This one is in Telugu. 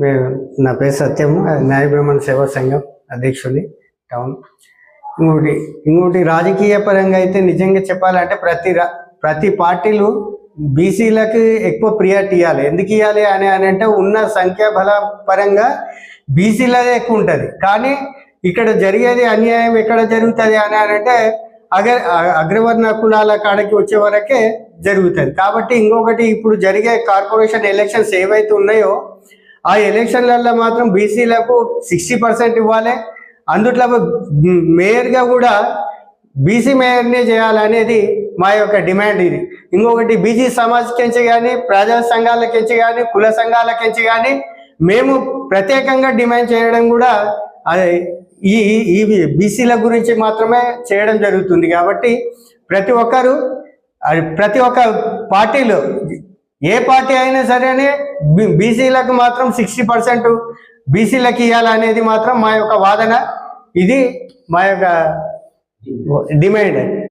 మేము నా పేరు సత్యము, న్యాయ బ్రాహ్మణ సేవా సంఘం అధ్యక్షుడిని టౌన్. ఇంకోటి రాజకీయ పరంగా అయితే నిజంగా చెప్పాలంటే ప్రతి పార్టీలు బీసీలకు ఎక్కువ ప్రియారిటీ ఇవ్వాలి. ఎందుకు ఇవ్వాలి అని అంటే ఉన్న సంఖ్యాబల పరంగా బీసీలదే ఎక్కువ ఉంటుంది. కానీ ఇక్కడ జరిగేది అన్యాయం ఎక్కడ జరుగుతుంది అని అంటే అగ్రవర్ణ కులాల కాడకి వచ్చే వరకే జరుగుతుంది. కాబట్టి ఇంకొకటి, ఇప్పుడు జరిగే కార్పొరేషన్ ఎలక్షన్స్ ఏవైతే ఉన్నాయో ఆ ఎలక్షన్లలో మాత్రం బీసీలకు 60% ఇవ్వాలి. అందుట్లో మేయర్గా కూడా బీసీ మేయర్నే చేయాలనేది మా యొక్క డిమాండ్. ఇది ఇంకొకటి, బీసీ సమాజ్కించి కానీ, ప్రజా సంఘాలకించి కానీ, కుల సంఘాలకించి కానీ మేము ప్రత్యేకంగా డిమాండ్ చేయడం కూడా ఈ బీసీల గురించి మాత్రమే చేయడం జరుగుతుంది. కాబట్టి ప్రతి ఒక్క పార్టీలో ఏ పార్టీ అయినా సరే బీసీలకు మాత్రం 60% బీసీలకు ఇవ్వాలనేది మాత్రం మా యొక్క వాదన. ఇది మా యొక్క డిమాండ్.